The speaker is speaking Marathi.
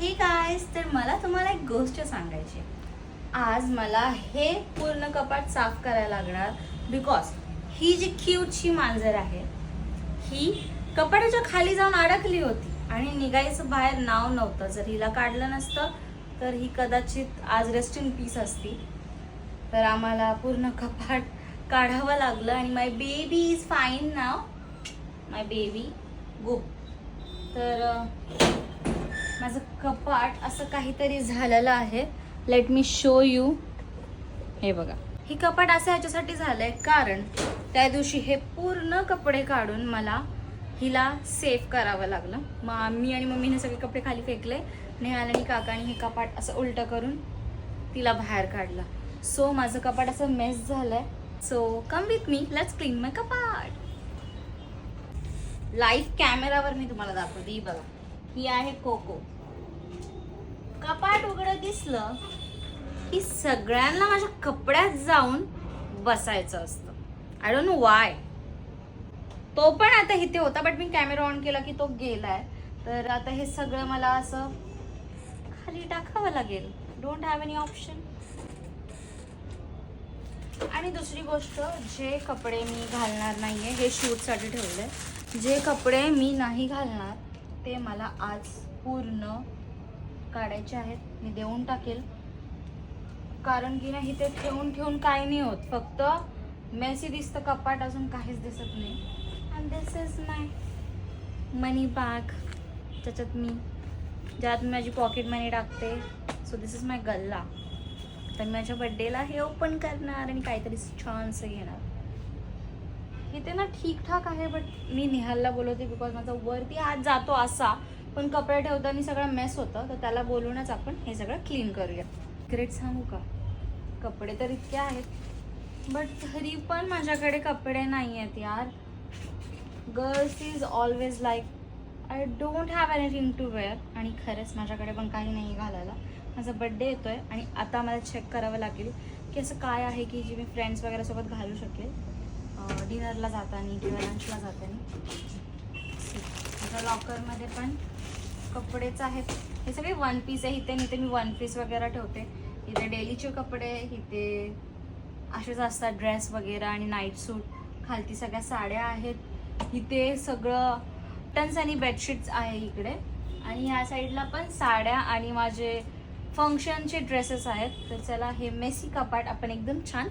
हे गाइस, तर मला तुम्हाला एक गोष्ट सांगायची आहे. आज मला हे पूर्ण कपाट साफ करायला लागणार बिकॉज ही जी क्यूटची मांजर आहे ही कपाटाच्या खाली जाऊन अडकली होती आणि निघायचं बाहेर नाव नव्हतं. जर हिला काढलं नसतं तर ही कदाचित आज रेस्ट इन पीस असती. तर आम्हाला पूर्ण कपाट काढावं लागलं आणि my baby is fine now. My baby go. तर माझं कपाट असं काहीतरी झालेलं आहे. Let me show you. हे बघा, ही कपाट असं ह्याच्यासाठी झालंय कारण त्या दिवशी हे पूर्ण कपडे काढून मला हिला सेफ करावं लागलं. मग मी आणि मम्मीने सगळे कपडे खाली फेकले. नेहाल आणि काकाने हे कपाट असं उलटं करून तिला बाहेर काढलं. सो माझं कपाट असं मेस झालंय. So come with me, let's clean my कपाट. लाईव्ह कॅमेरावर मी तुम्हाला दाखवते. ही बघा, ही आहे कोको. कपाट उघडं दिसलं की सगळ्यांना माझ्या कपड्यात जाऊन बसायचं असतं. I don't know Y. तो पण आता इथे होता बट मी कॅमेरा ऑन केला की तो गेलाय. तर आता हे सगळं मला असं खाली टाकावं लागेल. Don't have any option. आणि दुसरी गोष्ट, जे कपडे मी घालणार नाहीये हे शूटसाठी ठेवले. जे कपडे मी नाही घालणार ते मला आज पूर्ण काढायचे आहेत. मी देऊन टाकेल कारण की नाही ते ठेवून ठेवून काही नाही होत. फक्त मेसी दिसतं कपाट, अजून काहीच दिसत नाही. And this is my money bag. त्याच्यात ज्यात मी माझी पॉकेट मनी टाकते. सो दिस इज माय गल्ला. तर मी माझ्या बड्डेला हे ओपन करणार आणि काहीतरी छानसं घेणार. इथे ना ठीकठाक आहे बट मी निहालला बोलवते बिकॉज माझा वरती हात जातो असा, पण कपडे ठेवताना सगळं मेस होतं. तर त्याला बोलूनच आपण हे सगळं क्लीन करूया. ग्रेट सांगू का, कपडे तर इतके आहेत बट तरी पण माझ्याकडे कपडे नाही आहेत यार. Girls is always like I don't have anything to wear. आणि खरंच माझ्याकडे पण काही नाही घालायला. माझा बड्डे येतोय आणि आता मला चेक करावं लागेल की असं काय आहे की जे मी फ्रेंड्स वगैरे सोबत घालू शकेल डिनरला जाताना किंवा लंचला जाताना. माझ्या लॉकरमध्ये पण कपडेच आहेत. हे सगळे वन पीस आहे. इथे मी वन पीस वगैरे ठेवते. इथे डेलीचे कपडे, इथे असेच असतात ड्रेस वगैरे आणि नाईट सूट. खालती सगळ्या साड्या आहेत. इथे सगळं टन्स आणि बेडशीट्स आहे इकडे. आणि ह्या साईडला पण साड्या आणि माझे फंक्शनचे ड्रेसेस आहेत. तर चला हे मेसी कपाट आपण एकदम छान